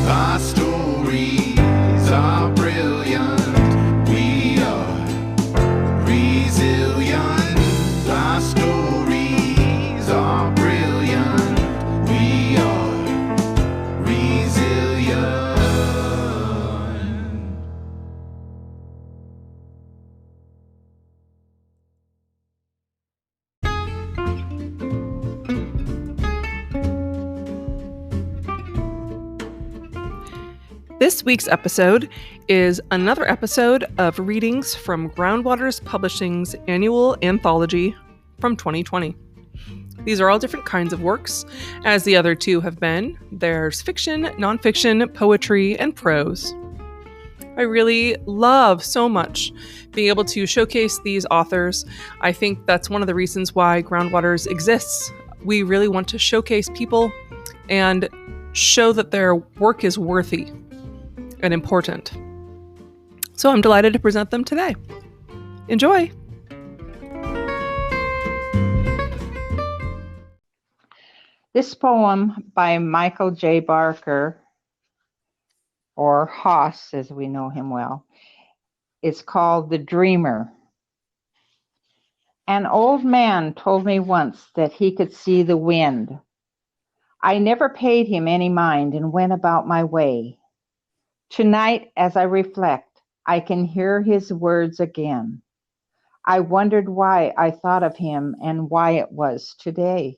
Our stories are brilliant. We are resilient. Our stories are brilliant. We are resilient. This week's episode is another episode of readings from Groundwaters Publishing's annual anthology from 2020. These are all different kinds of works, as the other two have been. There's fiction, nonfiction, poetry, and prose. I really love so much being able to showcase these authors. I think that's one of the reasons why Groundwaters exists. We really want to showcase people and show that their work is worthy and important. So I'm delighted to present them today. Enjoy! This poem by Michael J. Barker, or Haas as we know him well, is called The Dreamer. An old man told me once that he could see the wind. I never paid him any mind and went about my way. Tonight, as I reflect, I can hear his words again. I wondered why I thought of him and why it was today.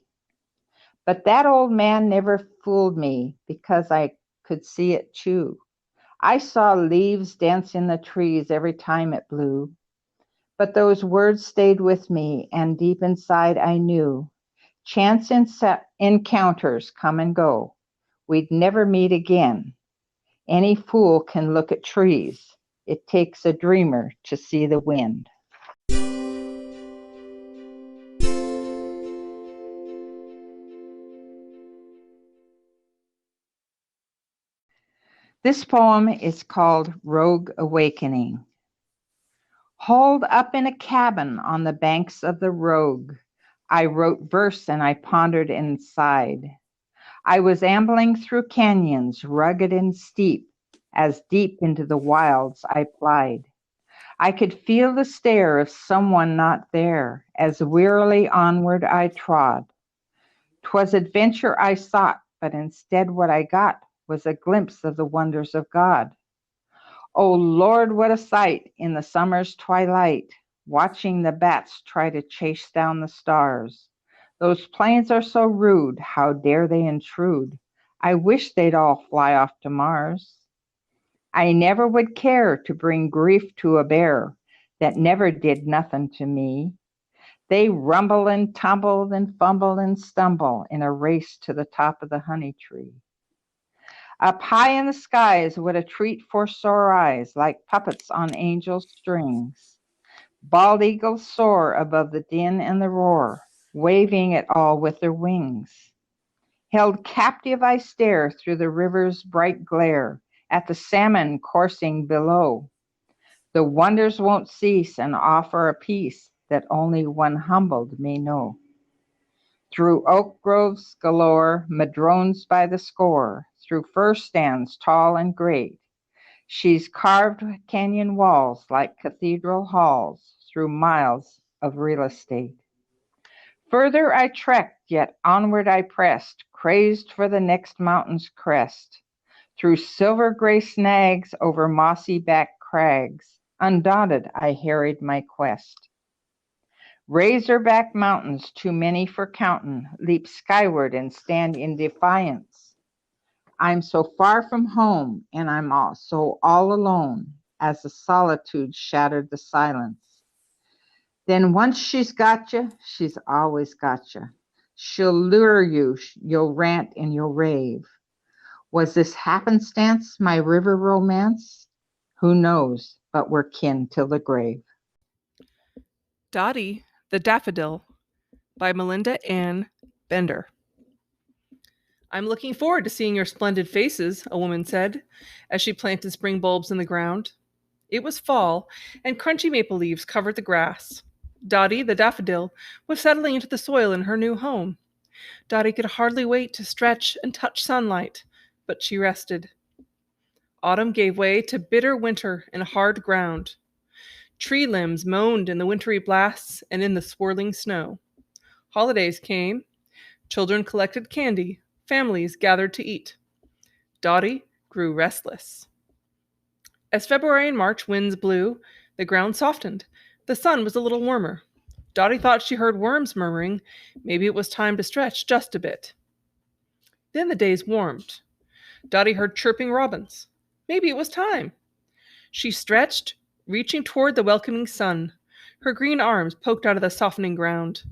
But that old man never fooled me because I could see it too. I saw leaves dance in the trees every time it blew. But those words stayed with me, and deep inside I knew chance encounters come and go. We'd never meet again. Any fool can look at trees. It takes a dreamer to see the wind. This poem is called Rogue Awakening. Holed up in a cabin on the banks of the Rogue, I wrote verse and I pondered inside. I was ambling through canyons, rugged and steep, as deep into the wilds I plied. I could feel the stare of someone not there, as wearily onward I trod. 'Twas adventure I sought, but instead what I got was a glimpse of the wonders of God. Oh Lord, what a sight in the summer's twilight, watching the bats try to chase down the stars. Those planes are so rude, how dare they intrude? I wish they'd all fly off to Mars. I never would care to bring grief to a bear that never did nothing to me. They rumble and tumble and fumble and stumble in a race to the top of the honey tree. Up high in the skies, what a treat for sore eyes, like puppets on angel strings. Bald eagles soar above the din and the roar, waving it all with their wings. Held captive I stare through the river's bright glare at the salmon coursing below. The wonders won't cease and offer a peace that only one humbled may know. Through oak groves galore, madrones by the score, through fir stands tall and great, she's carved canyon walls like cathedral halls, through miles of real estate. Further I trekked, yet onward I pressed, crazed for the next mountain's crest. Through silver gray snags, over mossy back crags, undaunted I harried my quest. Razorback mountains, too many for countin', leap skyward and stand in defiance. I'm so far from home, and I'm so all alone, as the solitude shattered the silence. Then once she's got you, she's always got you. She'll lure you, you'll rant and you'll rave. Was this happenstance my river romance? Who knows, but we're kin till the grave. Dottie, the Daffodil by Melinda Bender. I'm looking forward to seeing your splendid faces, a woman said, as she planted spring bulbs in the ground. It was fall, and crunchy maple leaves covered the grass. Dottie, the daffodil, was settling into the soil in her new home. Dottie could hardly wait to stretch and touch sunlight, but she rested. Autumn gave way to bitter winter and hard ground. Tree limbs moaned in the wintry blasts and in the swirling snow. Holidays came. Children collected candy. Families gathered to eat. Dottie grew restless. As February and March winds blew, the ground softened. The sun was a little warmer. Dottie thought she heard worms murmuring. Maybe it was time to stretch just a bit. Then the days warmed. Dottie heard chirping robins. Maybe it was time. She stretched, reaching toward the welcoming sun. Her green arms poked out of the softening ground.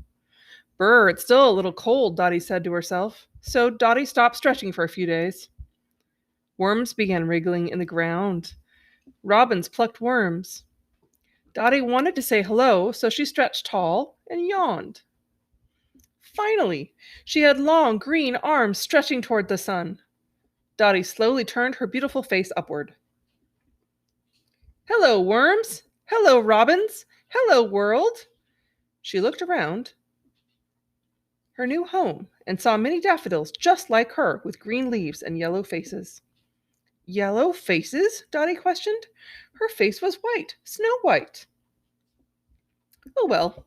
Brr, it's still a little cold, Dottie said to herself. So Dottie stopped stretching for a few days. Worms began wriggling in the ground. Robins plucked worms. Dottie wanted to say hello, so she stretched tall and yawned. Finally, she had long green arms stretching toward the sun. Dottie slowly turned her beautiful face upward. Hello, worms. Hello, robins. Hello, world. She looked around her new home and saw many daffodils just like her with green leaves and yellow faces. Yellow faces? Dottie questioned. Her face was white, snow white. Oh well,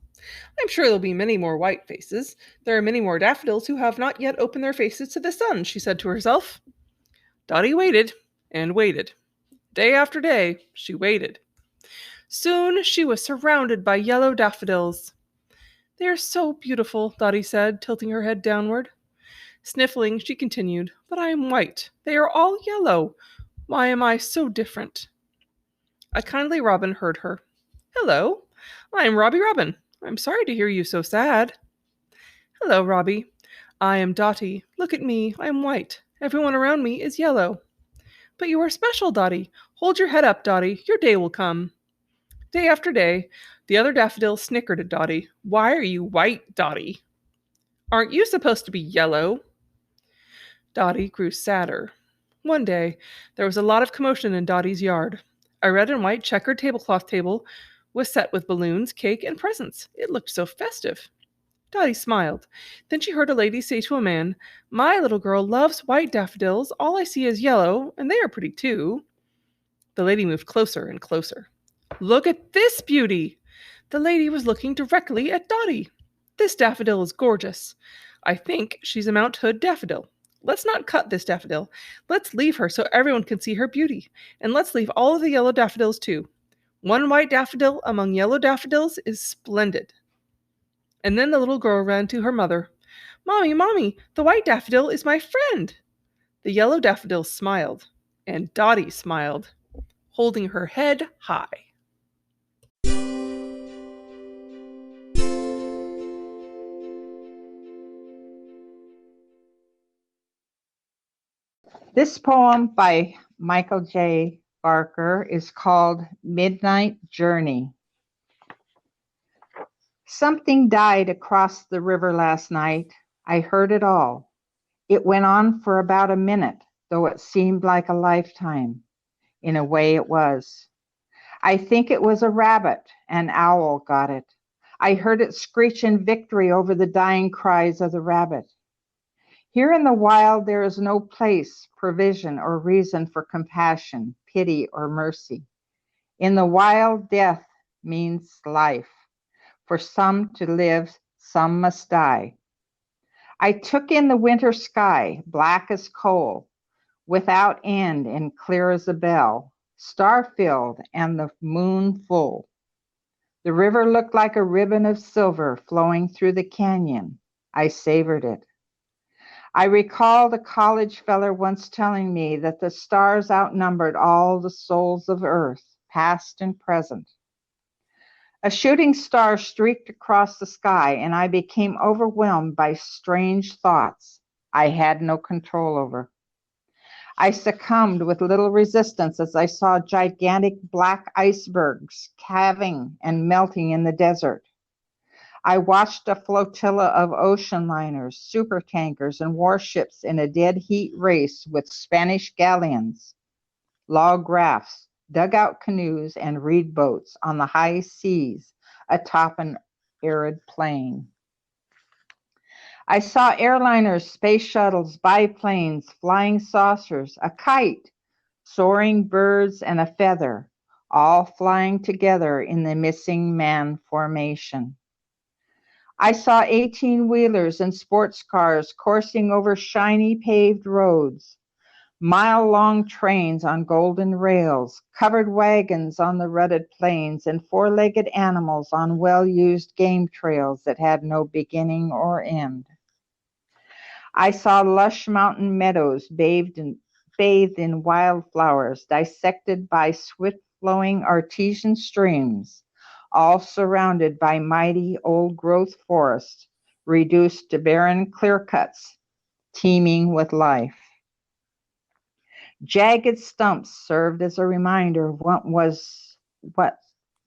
I'm sure there'll be many more white faces. There are many more daffodils who have not yet opened their faces to the sun, she said to herself. Dottie waited and waited. Day after day, she waited. Soon she was surrounded by yellow daffodils. They are so beautiful, Dottie said, tilting her head downward. Sniffling, she continued, but I am white. They are all yellow. Why am I so different? A kindly robin heard her. Hello, I am Robbie Robin. I'm sorry to hear you so sad. Hello, Robbie. I am Dottie. Look at me. I am white. Everyone around me is yellow. But you are special, Dottie. Hold your head up, Dottie. Your day will come. Day after day, the other daffodils snickered at Dottie. Why are you white, Dottie? Aren't you supposed to be yellow? Dottie grew sadder. One day, there was a lot of commotion in Dottie's yard. A red and white checkered tablecloth table was set with balloons, cake, and presents. It looked so festive. Dottie smiled. Then she heard a lady say to a man, My little girl loves white daffodils. All I see is yellow, and they are pretty too. The lady moved closer and closer. Look at this beauty! The lady was looking directly at Dottie. This daffodil is gorgeous. I think she's a Mount Hood daffodil. Let's not cut this daffodil. Let's leave her so everyone can see her beauty. And let's leave all of the yellow daffodils too. One white daffodil among yellow daffodils is splendid. And then the little girl ran to her mother. Mommy, Mommy, the white daffodil is my friend. The yellow daffodil smiled, and Dottie smiled, holding her head high. This poem by Michael J. Barker is called Midnight Journey. Something died across the river last night. I heard it all. It went on for about a minute, though it seemed like a lifetime. In a way it was. I think it was a rabbit. An owl got it. I heard it screech in victory over the dying cries of the rabbit. Here in the wild, there is no place, provision, or reason for compassion, pity, or mercy. In the wild, death means life. For some to live, some must die. I took in the winter sky, black as coal, without end and clear as a bell, star-filled and the moon full. The river looked like a ribbon of silver flowing through the canyon. I savored it. I recalled a college feller once telling me that the stars outnumbered all the souls of earth, past and present. A shooting star streaked across the sky, and I became overwhelmed by strange thoughts I had no control over. I succumbed with little resistance as I saw gigantic black icebergs calving and melting in the desert. I watched a flotilla of ocean liners, supertankers, and warships in a dead heat race with Spanish galleons, log rafts, dugout canoes, and reed boats on the high seas atop an arid plain. I saw airliners, space shuttles, biplanes, flying saucers, a kite, soaring birds and a feather, all flying together in the missing man formation. I saw 18-wheelers and sports cars coursing over shiny paved roads, mile-long trains on golden rails, covered wagons on the rutted plains, and four-legged animals on well-used game trails that had no beginning or end. I saw lush mountain meadows bathed in wildflowers, dissected by swift-flowing artesian streams, all surrounded by mighty old-growth forests, reduced to barren clear-cuts, teeming with life. Jagged stumps served as a reminder of what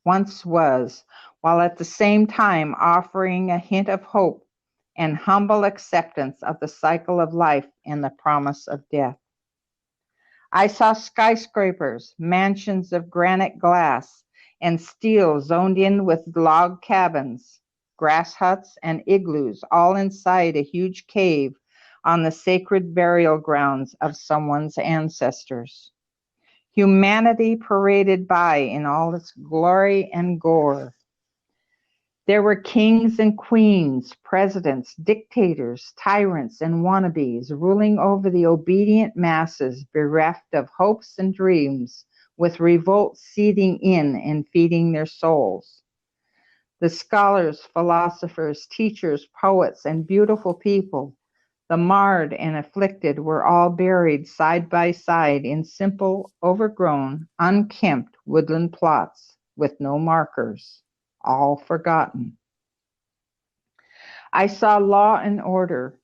once was, while at the same time offering a hint of hope and humble acceptance of the cycle of life and the promise of death. I saw skyscrapers, mansions of granite glass and steel zoned in with log cabins, grass huts, and igloos, all inside a huge cave on the sacred burial grounds of someone's ancestors. Humanity paraded by in all its glory and gore. There were kings and queens, presidents, dictators, tyrants, and wannabes ruling over the obedient masses bereft of hopes and dreams, with revolt seething in and feeding their souls. The scholars, philosophers, teachers, poets, and beautiful people, the marred and afflicted, were all buried side by side in simple, overgrown, unkempt woodland plots with no markers, all forgotten. I saw law and order,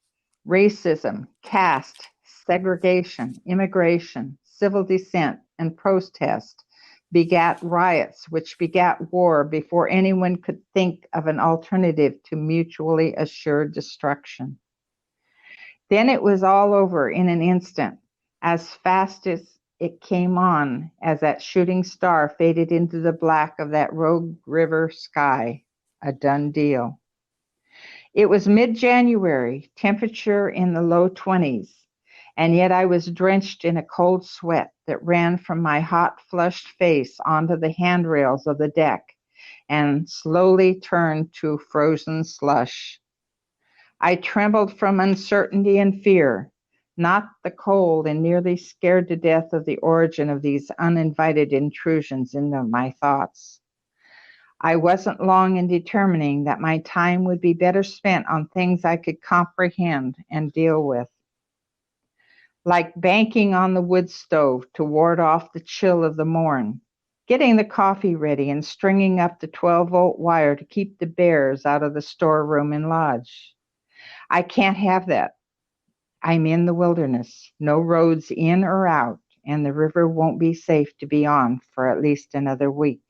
racism, caste, segregation, immigration, civil dissent, and protest begat riots, which begat war before anyone could think of an alternative to mutually assured destruction. Then it was all over in an instant, as fast as it came on, as that shooting star faded into the black of that Rogue River sky, a done deal. It was mid-January, temperature in the low 20s, and yet I was drenched in a cold sweat that ran from my hot, flushed face onto the handrails of the deck and slowly turned to frozen slush. I trembled from uncertainty and fear, not the cold, and nearly scared to death of the origin of these uninvited intrusions into my thoughts. I wasn't long in determining that my time would be better spent on things I could comprehend and deal with, like banking on the wood stove to ward off the chill of the morn, getting the coffee ready, and stringing up the 12-volt wire to keep the bears out of the storeroom and lodge. I can't have that. I'm in the wilderness, no roads in or out, and the river won't be safe to be on for at least another week.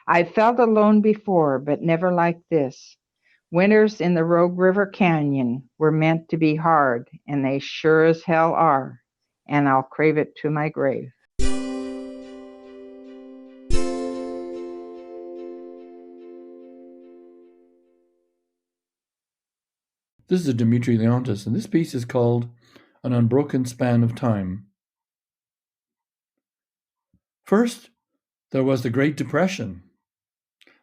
I've felt alone before, but never like this. Winters in the Rogue River Canyon were meant to be hard, and they sure as hell are, and I'll crave it to my grave. This is Demetri Liontos, and this piece is called An Unbroken Span of Time. First, there was the Great Depression.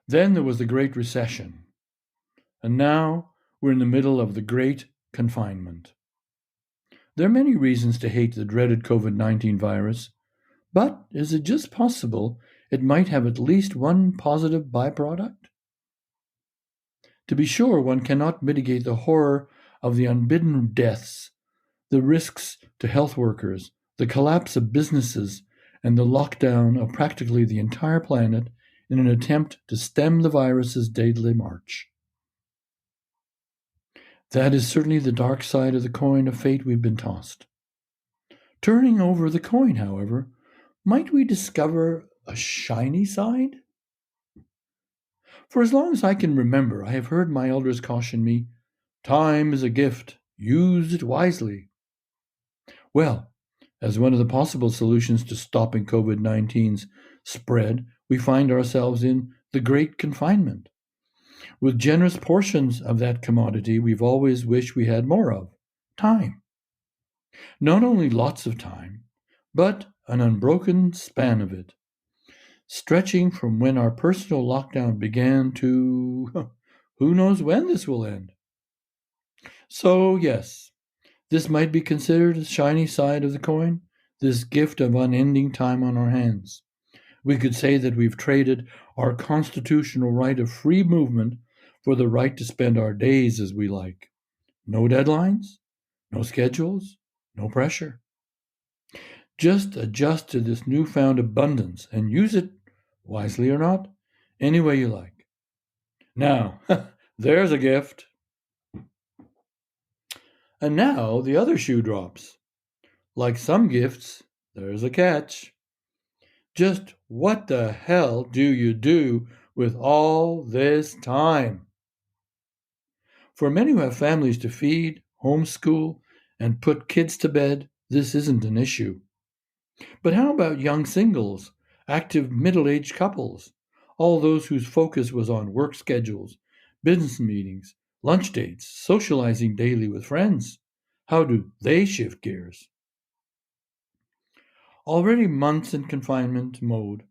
Then there was the Great Recession. And now we're in the middle of the Great Confinement. There are many reasons to hate the dreaded COVID-19 virus, but is it just possible it might have at least one positive byproduct? To be sure, one cannot mitigate the horror of the unbidden deaths, the risks to health workers, the collapse of businesses, and the lockdown of practically the entire planet in an attempt to stem the virus's deadly march. That is certainly the dark side of the coin of fate we've been tossed. Turning over the coin, however, might we discover a shiny side? For as long as I can remember, I have heard my elders caution me, "Time is a gift, use it wisely." Well, as one of the possible solutions to stopping COVID-19's spread, we find ourselves in the Great Confinement, with generous portions of that commodity we've always wished we had more of, time. Not only lots of time, but an unbroken span of it, stretching from when our personal lockdown began to who knows when this will end. So, yes, this might be considered the shiny side of the coin, this gift of unending time on our hands. We could say that we've traded our constitutional right of free movement for the right to spend our days as we like. No deadlines, no schedules, no pressure. Just adjust to this newfound abundance and use it, wisely or not, any way you like. Now, there's a gift. And now the other shoe drops. Like some gifts, there's a catch. Just what the hell do you do with all this time? For many who have families to feed, homeschool, and put kids to bed, this isn't an issue. But how about young singles, active middle-aged couples, all those whose focus was on work schedules, business meetings, lunch dates, socializing daily with friends? How do they shift gears? Already months in confinement mode,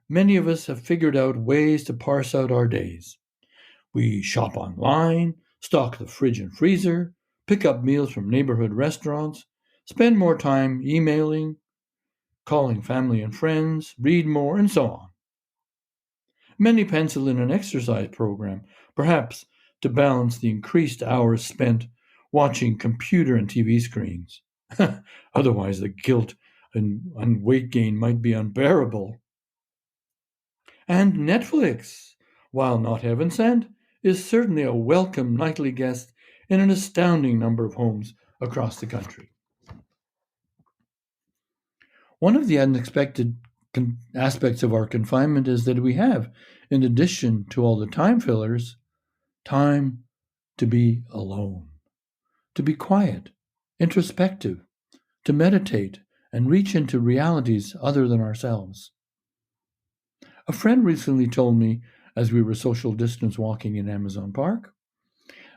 many of us have figured out ways to parse out our days. We shop online, stock the fridge and freezer, pick up meals from neighborhood restaurants, spend more time emailing, calling family and friends, read more, and so on. Many pencil in an exercise program, perhaps to balance the increased hours spent watching computer and TV screens. Otherwise, the guilt and weight gain might be unbearable. And Netflix, while not heaven sent, is certainly a welcome nightly guest in an astounding number of homes across the country. One of the unexpected aspects of our confinement is that we have, in addition to all the time fillers, time to be alone, to be quiet, introspective, to meditate, and reach into realities other than ourselves. A friend recently told me, as we were social distance walking in Amazon Park,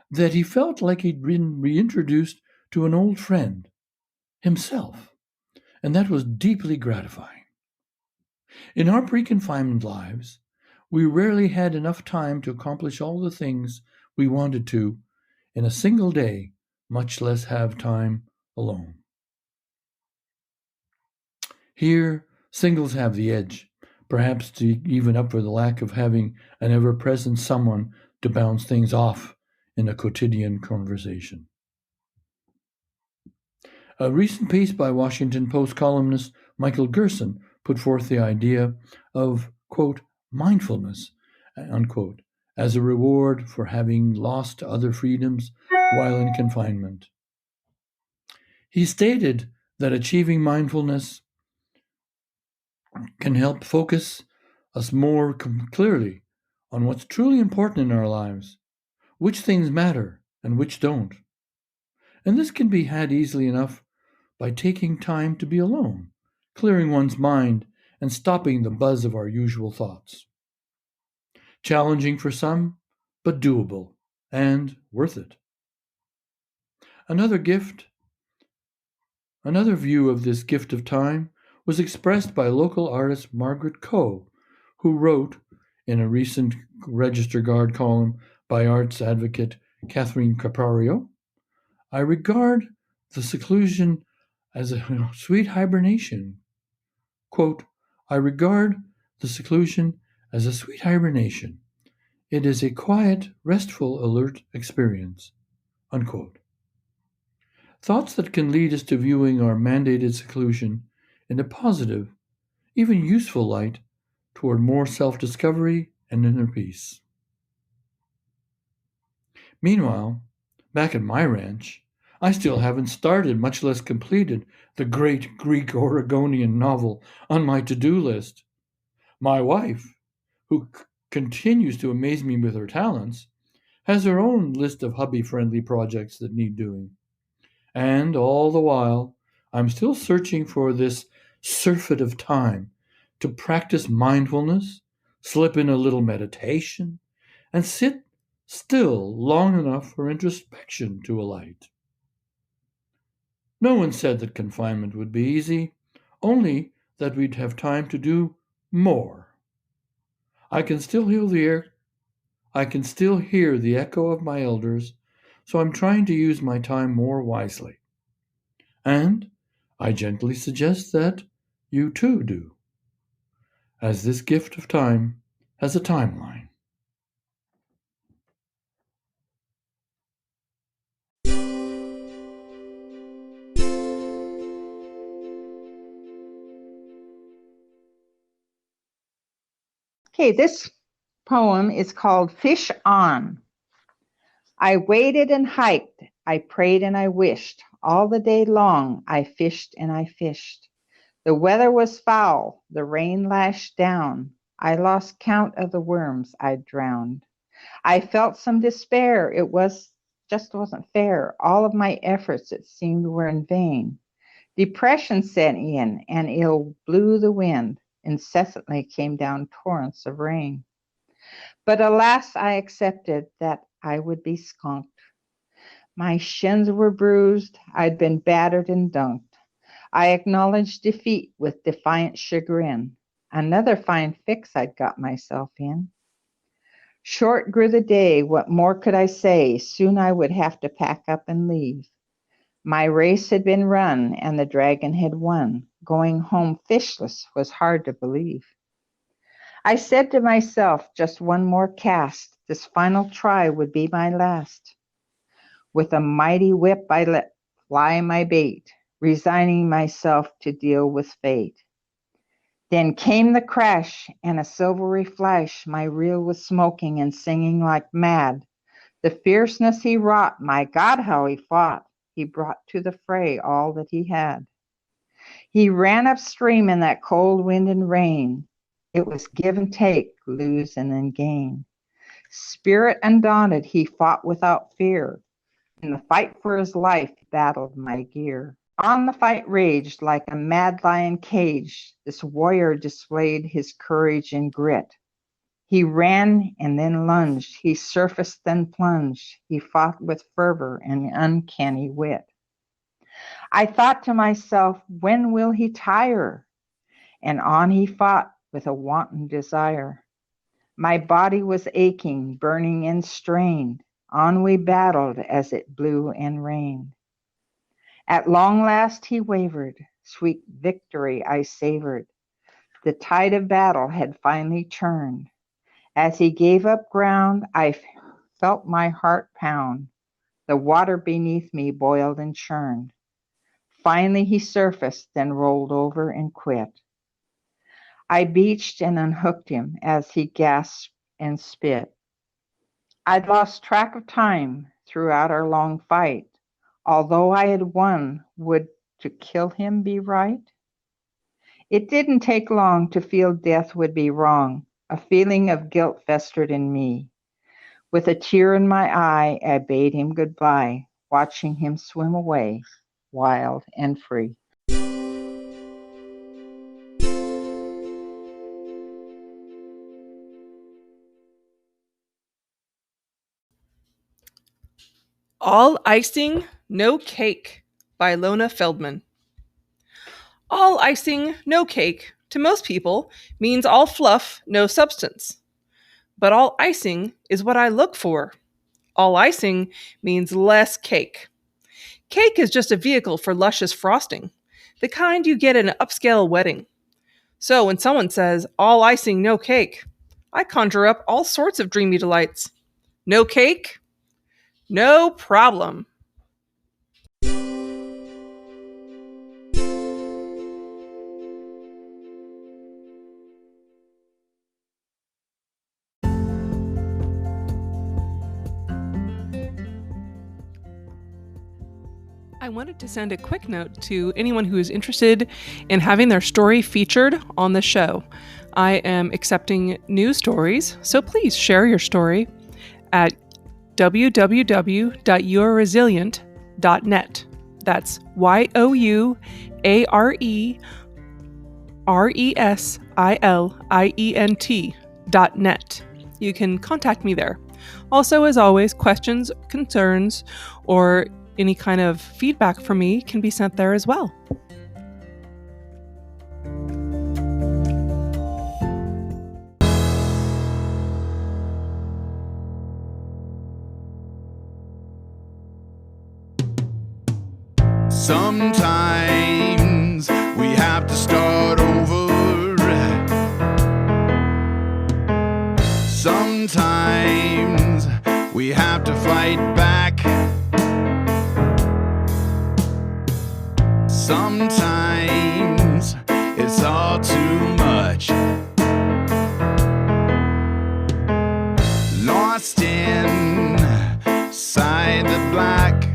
that he felt like he'd been reintroduced to an old friend, himself, and that was deeply gratifying. In our pre-confinement lives, we rarely had enough time to accomplish all the things we wanted to in a single day, much less have time alone. Here, singles have the edge, perhaps to even up for the lack of having an ever-present someone to bounce things off in a quotidian conversation. A recent piece by Washington Post columnist Michael Gerson put forth the idea of, quote, mindfulness, unquote, as a reward for having lost other freedoms while in confinement. He stated that achieving mindfulness can help focus us more clearly on what's truly important in our lives, which things matter and which don't. And this can be had easily enough by taking time to be alone, clearing one's mind and stopping the buzz of our usual thoughts. Challenging for some, but doable and worth it. Another view of this gift of time was expressed by local artist Margaret Coe, who wrote in a recent Register Guard column by arts advocate Catherine Caprario, I regard the seclusion as a sweet hibernation. Quote, I regard the seclusion as a sweet hibernation. It is a quiet, restful, alert experience. Unquote. Thoughts that can lead us to viewing our mandated seclusion in a positive, even useful light toward more self-discovery and inner peace. Meanwhile, back at my ranch, I still haven't started, much less completed, the great Greek Oregonian novel on my to-do list. My wife, who continues to amaze me with her talents, has her own list of hubby-friendly projects that need doing. And all the while, I'm still searching for this surfeit of time to practice mindfulness, slip in a little meditation, and sit still long enough for introspection to alight. No one said that confinement would be easy, only that we'd have time to do more. I can still hear the echo of my elders, so I'm trying to use my time more wisely. And I gently suggest that you too do, as this gift of time has a timeline. Okay, this poem is called Fish On. I waited and hiked, I prayed and I wished. All the day long I fished and I fished. The weather was foul, the rain lashed down. I lost count of the worms I'd drowned. I felt some despair, just wasn't fair. All of my efforts, it seemed, were in vain. Depression set in, and ill blew the wind. Incessantly came down torrents of rain. But alas, I accepted that I would be skunked. My shins were bruised, I'd been battered and dunked. I acknowledged defeat with defiant chagrin. Another fine fix I'd got myself in. Short grew the day, what more could I say? Soon I would have to pack up and leave. My race had been run, and the dragon had won. Going home fishless was hard to believe. I said to myself, just one more cast. This final try would be my last. With a mighty whip I let fly my bait, resigning myself to deal with fate. Then came the crash and a silvery flash. My reel was smoking and singing like mad. The fierceness he wrought, my God, how he fought. He brought to the fray all that he had. He ran upstream in that cold wind and rain. It was give and take, lose and then gain. Spirit undaunted, he fought without fear. In the fight for his life, he battled my gear. On the fight raged like a mad lion caged. This warrior displayed his courage and grit. He ran and then lunged. He surfaced then plunged. He fought with fervor and uncanny wit. I thought to myself, when will he tire? And on he fought with a wanton desire. My body was aching, burning and strained. On we battled as it blew and rained. At long last he wavered. Sweet victory I savored. The tide of battle had finally turned. As he gave up ground, I felt my heart pound. The water beneath me boiled and churned. Finally he surfaced, then rolled over and quit. I beached and unhooked him as he gasped and spit. I'd lost track of time throughout our long fight. Although I had won, would to kill him be right? It didn't take long to feel death would be wrong. A feeling of guilt festered in me. With a tear in my eye, I bade him goodbye, watching him swim away, wild and free. All Icing, No Cake by Lona Feldman. All icing, no cake, to most people, means all fluff, no substance. But all icing is what I look for. All icing means less cake. Cake is just a vehicle for luscious frosting, the kind you get at an upscale wedding. So when someone says, all icing, no cake, I conjure up all sorts of dreamy delights. No cake? No problem. I wanted to send a quick note to anyone who is interested in having their story featured on the show. I am accepting new stories, so please share your story at www.youareresilient.net. That's youareresilient.net. You can contact me there. Also, as always, questions, concerns, or any kind of feedback from me can be sent there as well. Sometimes we have to start over. Sometimes we have to fight back. Sometimes it's all too much. Lost inside the black.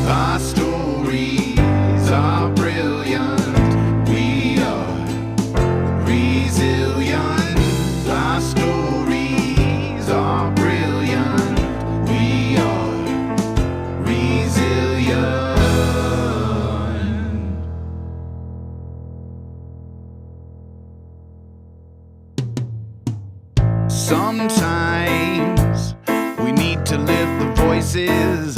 Our stories are brilliant. We are resilient. Our stories are brilliant. We are resilient. Sometimes we need to lift the voices